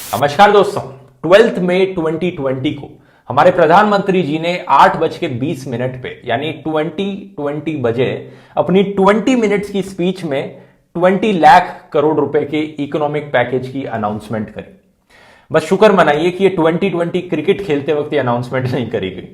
नमस्कार दोस्तों। 12 मई 2020 को हमारे प्रधानमंत्री जी ने 8:20 पे यानी 20 बजे अपनी 20 मिनट्स की स्पीच में 20 लाख करोड़ रुपए के इकोनॉमिक पैकेज की अनाउंसमेंट करी। बस शुक्र मनाइए कि ये 2020 क्रिकेट खेलते वक्त ये अनाउंसमेंट नहीं करी गई।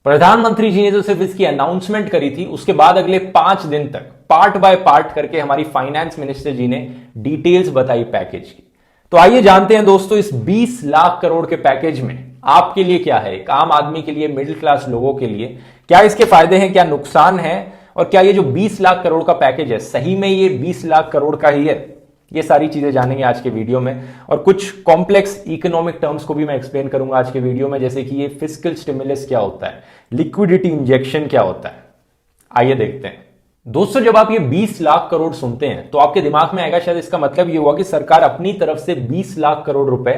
प्रधानमंत्री जी ने तो सिर्फ इसकी अनाउंसमेंट करी थी, उसके बाद अगले 5 दिन तक पार्ट बाय पार्ट करके हमारी फाइनेंस मिनिस्टर जी ने डिटेल्स बताई पैकेज की। तो आइए जानते हैं दोस्तों, इस 20 लाख करोड़ के पैकेज में आपके लिए क्या है, एक आम आदमी के लिए, मिडिल क्लास लोगों के लिए क्या इसके फायदे हैं, क्या नुकसान है, और क्या ये जो 20 लाख करोड़ का पैकेज है सही में ये 20 लाख करोड़ का ही है। ये सारी चीजें जानेंगे आज के वीडियो में, और कुछ कॉम्प्लेक्स इकोनॉमिक टर्म्स को भी मैं एक्सप्लेन करूंगा आज के वीडियो में, जैसे कि ये फिस्कल स्टिमुलस क्या होता है, लिक्विडिटी इंजेक्शन क्या होता है। आइए देखते हैं दोस्तों। जब आप ये 20 लाख करोड़ सुनते हैं तो आपके दिमाग में आएगा शायद इसका मतलब ये हुआ कि सरकार अपनी तरफ से 20 लाख करोड़ रुपए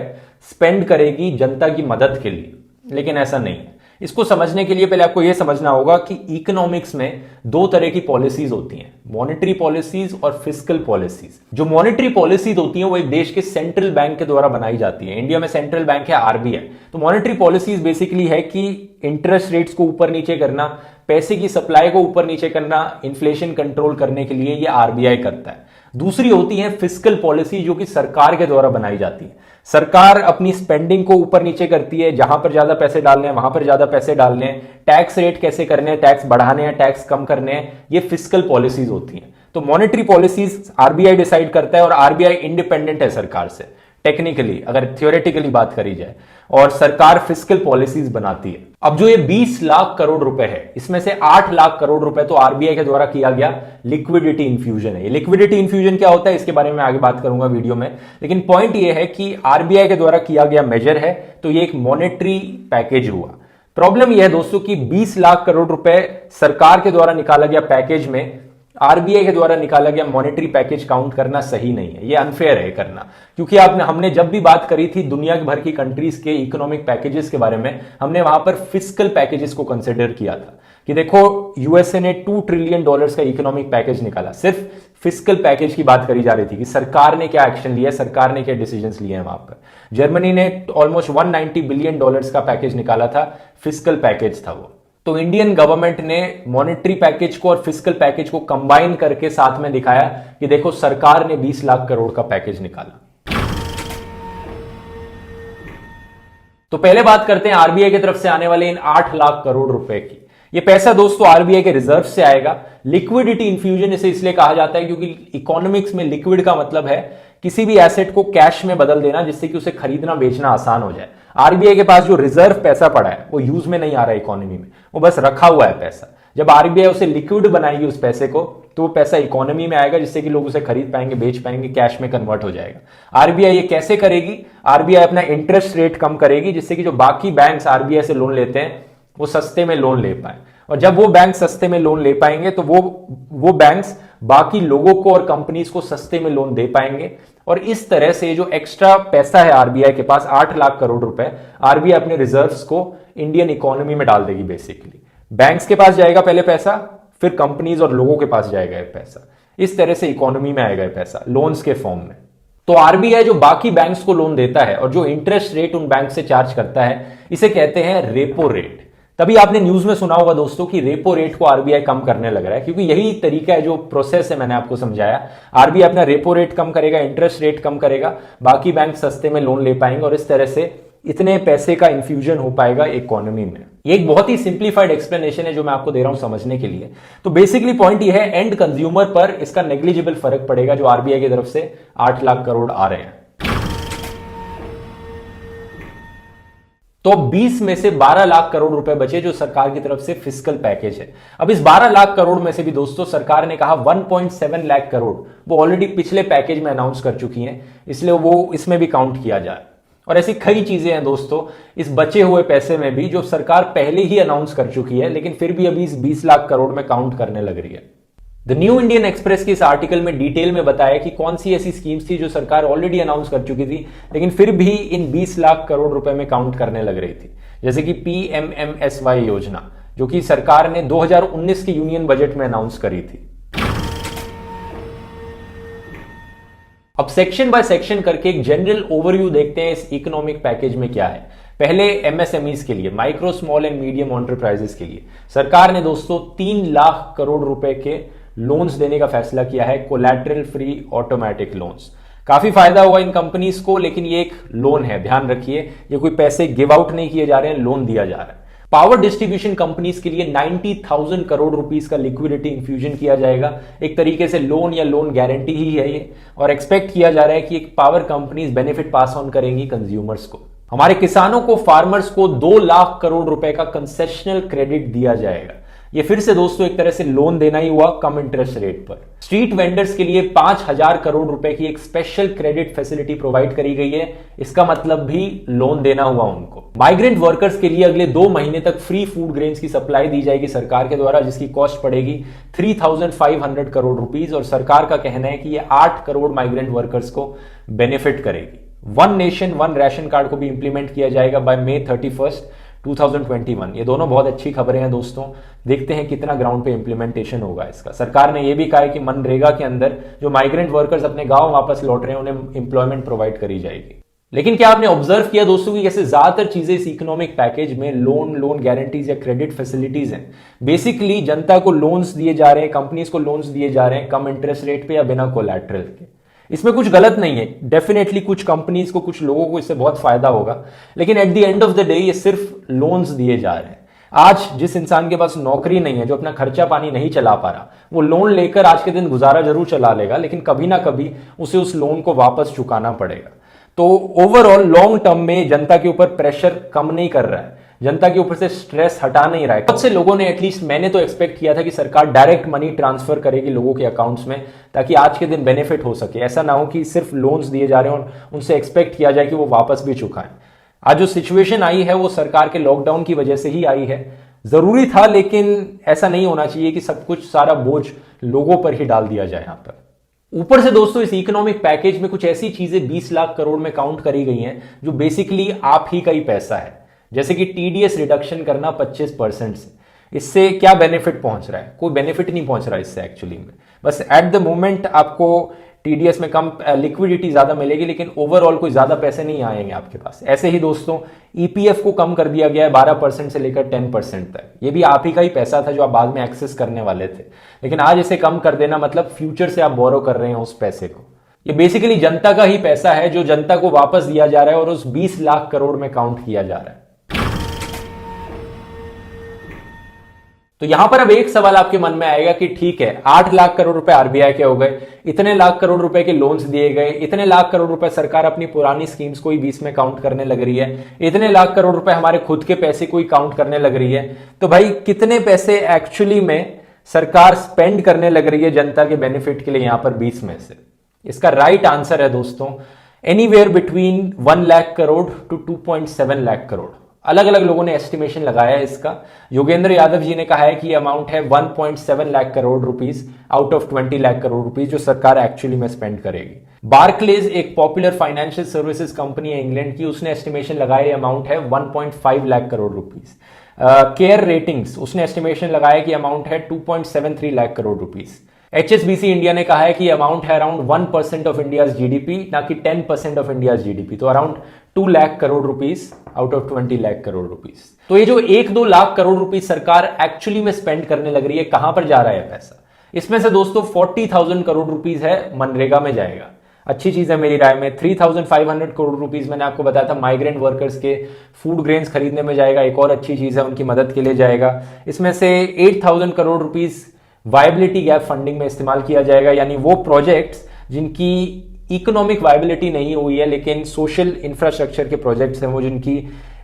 स्पेंड करेगी जनता की मदद के लिए, लेकिन ऐसा नहीं है। इसको समझने के लिए पहले आपको यह समझना होगा कि इकोनॉमिक्स में दो तरह की पॉलिसीज होती हैं, मॉनेटरी पॉलिसीज और फिस्कल पॉलिसीज। जो मॉनेटरी पॉलिसीज होती हैं वो एक देश के सेंट्रल बैंक के द्वारा बनाई जाती है। इंडिया में सेंट्रल बैंक है आरबीआई। तो मॉनेटरी पॉलिसीज बेसिकली है कि इंटरेस्ट रेट्स को ऊपर नीचे करना, पैसे की सप्लाई को ऊपर नीचे करना, इन्फ्लेशन कंट्रोल करने के लिए ये आरबीआई करता है। दूसरी होती है फिस्कल पॉलिसी, जो कि सरकार के द्वारा बनाई जाती है। सरकार अपनी स्पेंडिंग को ऊपर नीचे करती है, जहां पर ज्यादा पैसे डालने हैं वहां पर ज्यादा पैसे डालने हैं, टैक्स रेट कैसे करने हैं, टैक्स बढ़ाने हैं, टैक्स कम करने हैं, ये फिस्कल पॉलिसीज होती हैं। तो मॉनेटरी पॉलिसीज आरबीआई डिसाइड करता है, और आरबीआई इंडिपेंडेंट है सरकार से टेक्निकली, अगर थियोरेटिकली बात करी जाए, और सरकार फिस्कल पॉलिसीज बनाती है। अब जो ये 20 लाख करोड़ रुपए है, इसमें से 8 लाख करोड़ रुपए तो आरबीआई के द्वारा किया गया लिक्विडिटी इंफ्यूजन है। ये लिक्विडिटी इंफ्यूजन क्या होता है इसके बारे में आगे बात करूंगा वीडियो में, लेकिन पॉइंट ये है कि आरबीआई के द्वारा किया गया मेजर है, तो ये एक मॉनेटरी पैकेज हुआ। प्रॉब्लम यह है दोस्तों कि 20 लाख करोड़ रुपए सरकार के द्वारा निकाला गया पैकेज में आरबीआई के द्वारा निकाला गया मॉनेटरी पैकेज काउंट करना सही नहीं है, ये अनफेयर है करना। क्योंकि हमने जब भी बात करी थी दुनिया भर की कंट्रीज के इकोनॉमिक पैकेजेस के बारे में, हमने वहां पर फिस्कल पैकेजेस को कंसिडर किया था कि देखो यूएसए ने $2 ट्रिलियन का इकोनॉमिक पैकेज निकाला। सिर्फ फिस्कल पैकेज की बात करी जा रही थी कि सरकार ने क्या एक्शन लिया, सरकार ने क्या डिसीजंस लिए हैं वहां पर। जर्मनी ने ऑलमोस्ट $190 बिलियन का पैकेज निकाला था, फिस्कल पैकेज था वो। तो इंडियन गवर्नमेंट ने मॉनेटरी पैकेज को और फिस्कल पैकेज को कंबाइन करके साथ में दिखाया कि देखो सरकार ने 20 लाख करोड़ का पैकेज निकाला। तो पहले बात करते हैं आरबीआई की तरफ से आने वाले इन 8 लाख करोड़ रुपए की। ये पैसा दोस्तों आरबीआई के रिजर्व से आएगा। लिक्विडिटी इंफ्यूजन इसे इसलिए कहा जाता है क्योंकि इकोनॉमिक्स में लिक्विड का मतलब है किसी भी एसेट को कैश में बदल देना, जिससे कि उसे खरीदना बेचना आसान हो जाए। आरबीआई के पास जो रिजर्व पैसा पड़ा है वो यूज में नहीं आ रहा है इकोनॉमी में, वो बस रखा हुआ है पैसा। जब आरबीआई उसे लिक्विड बनाएगी उस पैसे को, तो वो पैसा इकोनॉमी में आएगा, जिससे कि लोग उसे खरीद पाएंगे, बेच पाएंगे, कैश में कन्वर्ट हो जाएगा। आरबीआई ये कैसे करेगी? आरबीआई अपना इंटरेस्ट रेट कम करेगी, जिससे कि जो बाकी बैंक्स आरबीआई से लोन लेते हैं वो सस्ते में लोन ले पाए। और जब वो बैंक सस्ते में लोन ले पाएंगे तो वो बैंक्स बाकी लोगों को और कंपनीज को सस्ते में लोन दे पाएंगे। और इस तरह से जो एक्स्ट्रा पैसा है आरबीआई के पास, 8 लाख करोड़ रुपए, आरबीआई अपने रिजर्व्स को इंडियन इकोनॉमी में डाल देगी। बेसिकली बैंक्स के पास जाएगा पहले पैसा, फिर कंपनीज और लोगों के पास जाएगा ये पैसा। इस तरह से इकोनॉमी में आएगा ये पैसा लोन्स के फॉर्म में। तो आरबीआई जो बाकी बैंक्स को लोन देता है और जो इंटरेस्ट रेट उन बैंक से चार्ज करता है, इसे कहते हैं रेपो रेट। तभी आपने न्यूज में सुना होगा दोस्तों कि रेपो रेट को आरबीआई कम करने लग रहा है, क्योंकि यही तरीका है, जो प्रोसेस है मैंने आपको समझाया। आरबीआई अपना रेपो रेट कम करेगा, इंटरेस्ट रेट कम करेगा, बाकी बैंक सस्ते में लोन ले पाएंगे, और इस तरह से इतने पैसे का इंफ्यूजन हो पाएगा इकोनॉमी में। ये एक बहुत ही सिंप्लीफाइड एक्सप्लेनेशन है जो मैं आपको दे रहा हूं समझने के लिए। तो बेसिकली पॉइंट ये है, एंड कंज्यूमर पर इसका नेग्लिजिबल फर्क पड़ेगा जो आरबीआई की तरफ से 8 लाख करोड़ आ रहे हैं। तो 20 में से 12 लाख करोड़ रुपए बचे जो सरकार की तरफ से फिस्कल पैकेज है। अब इस 12 लाख करोड़ में से भी दोस्तों सरकार ने कहा 1.7 लाख करोड़ वो ऑलरेडी पिछले पैकेज में अनाउंस कर चुकी हैं, इसलिए वो इसमें भी काउंट किया जाए। और ऐसी कई चीजें हैं दोस्तों इस बचे हुए पैसे में भी जो सरकार पहले ही अनाउंस कर चुकी है, लेकिन फिर भी अभी इस 20 लाख करोड़ में काउंट करने लग रही है। द न्यू इंडियन एक्सप्रेस के इस आर्टिकल में डिटेल में बताया कि कौन सी ऐसी स्कीम्स थी जो सरकार ऑलरेडी अनाउंस कर चुकी थी, लेकिन फिर भी इन 20 लाख करोड़ रुपए में काउंट करने लग रही थी। जैसे कि पीएमएमएसवाई योजना, जो कि सरकार ने 2019 के यूनियन बजट में अनाउंस करी थी। अब सेक्शन बाय सेक्शन करके एक जनरल ओवरव्यू देखते हैं इस इकोनॉमिक पैकेज में क्या है। पहले एमएसएमईज के लिए, micro small and medium enterprises के लिए सरकार ने दोस्तों 3 लाख करोड़ रुपए के लोन्स देने का फैसला किया है, कोलैटरल फ्री ऑटोमेटिक लोन्स। काफी फायदा होगा इन कंपनीज को, लेकिन ये एक लोन है, ध्यान रखिए, ये कोई पैसे गिव आउट नहीं किए जा रहे हैं, लोन दिया जा रहा है। पावर डिस्ट्रीब्यूशन कंपनीज के लिए 90,000 करोड़ रुपीस का लिक्विडिटी इंफ्यूजन किया जाएगा। एक तरीके से लोन या लोन गारंटी ही है ये, और एक्सपेक्ट किया जा रहा है कि एक power companies benefit pass on करेंगी कंज्यूमर्स को। हमारे किसानों को, फार्मर्स को 2 लाख करोड़ रुपए का कंसेशनल क्रेडिट दिया जाएगा। ये फिर से दोस्तों एक तरह से लोन देना ही हुआ, कम इंटरेस्ट रेट पर। स्ट्रीट वेंडर्स के लिए 5,000 करोड़ रुपए की एक स्पेशल क्रेडिट फैसिलिटी प्रोवाइड करी गई है, इसका मतलब भी लोन देना हुआ उनको। माइग्रेंट वर्कर्स के लिए अगले 2 महीने तक फ्री फूड ग्रेन्स की सप्लाई दी जाएगी सरकार के द्वारा, जिसकी कॉस्ट पड़ेगी 3,500 करोड़ रुपीज, और सरकार का कहना है कि ये 8 करोड़ माइग्रेंट वर्कर्स को बेनिफिट करेगी। One nation one ration card को भी इंप्लीमेंट किया जाएगा बाय May 31, 2021। ये दोनों बहुत अच्छी खबरें हैं दोस्तों, देखते हैं कितना ग्राउंड पे इंप्लीमेंटेशन होगा इसका। सरकार ने यह भी कहा है कि मनरेगा के अंदर जो माइग्रेंट वर्कर्स अपने गांव वापस लौट रहे हैं उन्हें इंप्लॉयमेंट प्रोवाइड करी जाएगी। लेकिन क्या आपने ऑब्जर्व किया दोस्तों कि कैसे ज्यादातर चीजें इस इकोनॉमिक पैकेज में लोन गारंटीज या क्रेडिट फैसिलिटीज हैं। बेसिकली जनता को लोन्स दिए जा रहे हैं, कंपनीज को लोन्स दिए जा रहे हैं कम इंटरेस्ट रेट पे या बिना कोलैटरल के। इसमें कुछ गलत नहीं है, डेफिनेटली कुछ कंपनीज को, कुछ लोगों को इससे बहुत फायदा होगा, लेकिन at the end of the day ये सिर्फ लोन्स दिए जा रहे हैं। आज जिस इंसान के पास नौकरी नहीं है, जो अपना खर्चा पानी नहीं चला पा रहा, वो लोन लेकर आज के दिन गुजारा जरूर चला लेगा, लेकिन कभी ना कभी उसे उस लोन को वापस चुकाना पड़ेगा। तो ओवरऑल लॉन्ग टर्म में जनता के ऊपर प्रेशर कम नहीं कर रहा है, जनता के ऊपर से स्ट्रेस हटा नहीं रहा है। बहुत से लोगों ने, एटलीस्ट मैंने तो एक्सपेक्ट किया था कि सरकार डायरेक्ट मनी ट्रांसफर करेगी लोगों के अकाउंट्स में, ताकि आज के दिन बेनिफिट हो सके। ऐसा ना हो कि सिर्फ लोन्स दिए जा रहे हैं और उनसे एक्सपेक्ट किया जाए कि वो वापस भी चुकाएं। आज जो सिचुएशन आई है वो सरकार के लॉकडाउन की वजह से ही आई है। जरूरी था, लेकिन ऐसा नहीं होना चाहिए कि सब कुछ, सारा बोझ लोगों पर ही डाल दिया जाए। यहां पर ऊपर से दोस्तों इस इकोनॉमिक पैकेज में कुछ ऐसी चीजें 20 लाख करोड़ में काउंट करी गई हैं जो बेसिकली आप ही का ही पैसा है, जैसे कि टीडीएस रिडक्शन करना 25% से। इससे क्या बेनिफिट पहुंच रहा है? कोई बेनिफिट नहीं पहुंच रहा इससे एक्चुअली में, बस एट द मोमेंट आपको टीडीएस में कम लिक्विडिटी ज्यादा मिलेगी, लेकिन ओवरऑल कोई ज्यादा पैसे नहीं आएंगे आपके पास। ऐसे ही दोस्तों ईपीएफ को कम कर दिया गया है 12% से लेकर 10% तक। ये भी आप ही का ही पैसा था जो आप बाद में एक्सेस करने वाले थे, लेकिन आज इसे कम कर देना मतलब फ्यूचर से आप बोरो कर रहे हैं उस पैसे को। ये बेसिकली जनता का ही पैसा है जो जनता को वापस दिया जा रहा है और उस 20 लाख करोड़ में काउंट किया जा रहा है। तो यहां पर अब एक सवाल आपके मन में आएगा कि ठीक है, 8 लाख करोड़ रुपए आरबीआई के हो गए, इतने लाख करोड़ रुपए के लोन्स दिए गए, इतने लाख करोड़ रुपए सरकार अपनी पुरानी स्कीम्स को ही 20 में काउंट करने लग रही है, इतने लाख करोड़ रुपए हमारे खुद के पैसे को ही काउंट करने लग रही है, तो भाई कितने पैसे एक्चुअली में सरकार स्पेंड करने लग रही है जनता के बेनिफिट के लिए यहां पर 20 में से? इसका राइट आंसर है दोस्तों anywhere between 1 lakh crore to 2.7 lakh crore. अलग अलग लोगों ने एस्टिमेशन लगाया है इसका। योगेंद्र यादव जी ने कहा है कि अमाउंट है 1.7 lakh crore rupees out of 20 lakh crore rupees जो सरकार एक्चुअली में स्पेंड करेगी। बार्कलेज एक पॉपुलर फाइनेंशियल सर्विसेज कंपनी है इंग्लैंड की, उसने एस्टिमेशन लगाया अमाउंट है 1.5 lakh crore rupees. Care ratings उसने एस्टिमेशन लगाया कि अमाउंट है 2.73 lakh crore rupees. HSBC India ने कहा है कि अमाउंट है अराउंड 1% ऑफ इंडियाज जीडीपी, ना कि 10% ऑफ इंडियाज जीडीपी, तो around 2 lakh crore rupees out of 20 lakh crore rupees. तो ये जो 1-2 लाख करोड़ रुपीस सरकार एक्चुअली में स्पेंड करने लग रही है, कहां पर जा रहा है पैसा? इसमें से दोस्तों 40,000 करोड़ रुपीस है मनरेगा में जाएगा। अच्छी चीज है मेरी राय में। 3,500 करोड़ रुपीस मैंने आपको बताया था माइग्रेंट वर्कर्स के फूड ग्रेन्स खरीदने में जाएगा, एक और अच्छी चीज है उनकी मदद के लिए जाएगा। इसमें से 8,000 crore rupees viability gap funding में इस्तेमाल किया जाएगा, यानी वो प्रोजेक्ट्स जिनकी इकोनॉमिक वायबिलिटी नहीं हुई है लेकिन सोशल इंफ्रास्ट्रक्चर के प्रोजेक्ट्स हैं वो जिनकी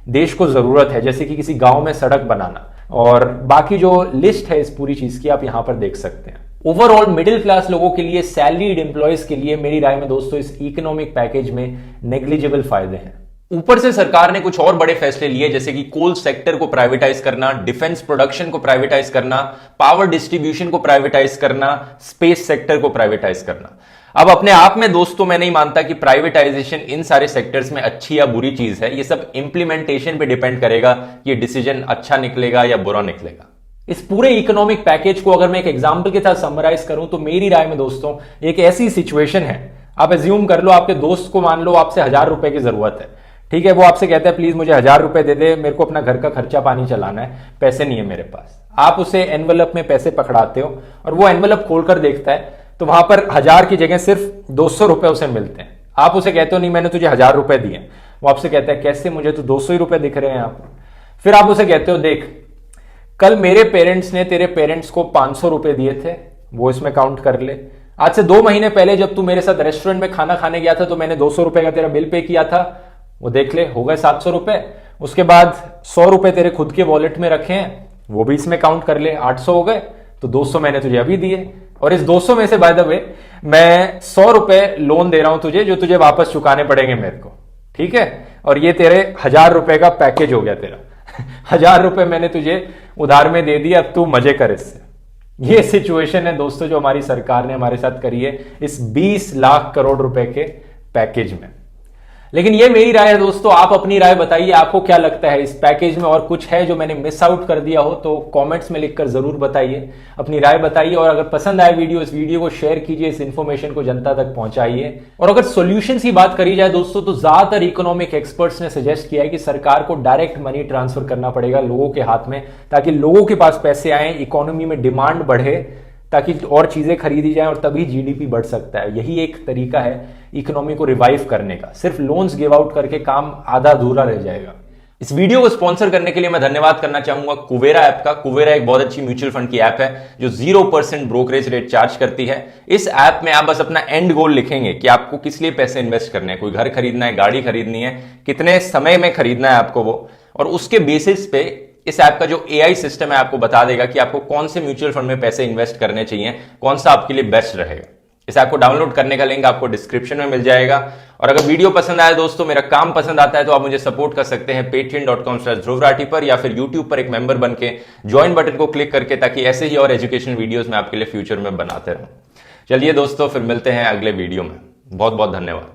देश को जरूरत है, जैसे कि किसी गांव में सड़क बनाना, और बाकी जो लिस्ट है इस पूरी चीज की आप यहां पर देख सकते हैं। ओवरऑल मिडिल क्लास लोगों के लिए, सैलरीड एम्प्लॉयज के लिए मेरी राय में दोस्तों इस इकोनॉमिक पैकेज में नेग्लिजिबल फायदे हैं। ऊपर से सरकार ने कुछ और बड़े फैसले लिए, जैसे कि कोल सेक्टर को प्राइवेटाइज करना, डिफेंस प्रोडक्शन को प्राइवेटाइज करना, पावर डिस्ट्रीब्यूशन को प्राइवेटाइज करना, स्पेस सेक्टर को प्राइवेटाइज करना। अब अपने आप में दोस्तों मैं नहीं मानता कि प्राइवेटाइजेशन इन सारे सेक्टर्स में अच्छी या बुरी चीज है। ये सब इंप्लीमेंटेशन पे डिपेंड करेगा कि ये डिसीजन अच्छा निकलेगा या बुरा निकलेगा। इस पूरे इकोनॉमिक पैकेज को अगर मैं एक एग्जांपल के साथ समराइज करूं तो मेरी राय में दोस्तों एक ऐसी सिचुएशन है आप एज्यूम कर लो, आपके दोस्त को मान लो आपसे 1000 रुपए की जरूरत है, ठीक है, वो आपसे कहता है प्लीज मुझे 1000 रुपए दे दे, मेरे को अपना घर का खर्चा पानी चलाना है, पैसे नहीं है मेरे पास। आप उसे एनवलप में पैसे पकड़ाते हो और वो एनवलप खोलकर देखता है तो वहां पर 1000 की जगह सिर्फ 200 रुपए उसे मिलते हैं। आप उसे कहते हो नहीं मैंने तुझे 1000 रुपए दिए, वो आपसे कहता है कैसे, मुझे तो 200 ही रुपए दिख रहे हैं यहाँ पर। फिर आप उसे कहते हो देख कल मेरे पेरेंट्स ने तेरे पेरेंट्स को 500 रुपए दिए थे, वो इसमें काउंट कर ले। आज से 2 महीने पहले जब तू मेरे साथ रेस्टोरेंट में खाना खाने गया था तो मैंने 200 रुपए का तेरा बिल पे किया था, वो देख ले, हो गए 700 रुपए। उसके बाद 100 रुपए तेरे खुद के वॉलेट में रखे हैं, वो भी इसमें काउंट कर ले, 800 हो गए। तो 200 मैंने तुझे अभी दिए, और इस 200 में से बाय द वे मैं 100 रुपए लोन दे रहा हूं तुझे, जो तुझे वापस चुकाने पड़ेंगे मेरे को, ठीक है। और ये तेरे 1000 रुपए का पैकेज हो गया तेरा। 1000 रुपए मैंने तुझे उधार में दे दिया, अब तू मजे कर इससे। ये सिचुएशन है दोस्तों जो हमारी सरकार ने हमारे साथ करी है इस 20 लाख करोड़ रुपए के पैकेज में। लेकिन ये मेरी राय है दोस्तों, आप अपनी राय बताइए, आपको क्या लगता है इस पैकेज में और कुछ है जो मैंने मिस आउट कर दिया हो तो कमेंट्स में लिखकर जरूर बताइए, अपनी राय बताइए। और अगर पसंद आए वीडियो, इस वीडियो को शेयर कीजिए, इस इंफॉर्मेशन को जनता तक पहुंचाइए। और अगर सॉल्यूशंस की बात करी जाए दोस्तों तो ज्यादातर इकोनॉमिक एक्सपर्ट्स ने सजेस्ट किया है कि सरकार को डायरेक्ट मनी ट्रांसफर करना पड़ेगा लोगों के हाथ में, ताकि लोगों के पास पैसे आए, इकोनॉमी में डिमांड बढ़े, ताकि और चीजें खरीदी जाए और तभी जीडीपी बढ़ सकता है। यही एक तरीका है इकोनॉमी को रिवाइव करने का। सिर्फ लोन्स गिव आउट करके काम आधा अधूरा रह जाएगा। इस वीडियो को स्पॉन्सर करने के लिए मैं धन्यवाद करना चाहूंगा कुवेरा ऐप का। कुवेरा एक बहुत अच्छी म्यूचुअल फंड की ऐप है जो 0% ब्रोकरेज रेट चार्ज करती है। इस ऐप में आप बस अपना एंड गोल लिखेंगे कि आपको किस लिए पैसे इन्वेस्ट करने हैं, कोई घर खरीदना है, गाड़ी खरीदनी है, कितने समय में खरीदना है आपको वो, और उसके बेसिस पे इस ऐप का जो एआई सिस्टम है आपको बता देगा कि आपको कौन से म्यूचुअल फंड में पैसे इन्वेस्ट करने चाहिए, कौन सा आपके लिए बेस्ट रहेगा। इस ऐप को डाउनलोड करने का लिंक आपको डिस्क्रिप्शन में मिल जाएगा। और अगर वीडियो पसंद आए दोस्तों, मेरा काम पसंद आता है, तो आप मुझे सपोर्ट कर सकते हैं patreon.com/ध्रुव राठी पर, या फिर यूट्यूब पर एक मेंबर बन के ज्वाइन बटन को क्लिक करके, ताकि ऐसे ही और एजुकेशनल वीडियोस में आपके लिए फ्यूचर में बनाते रहूं। चलिए दोस्तों, फिर मिलते हैं अगले वीडियो में। बहुत बहुत धन्यवाद।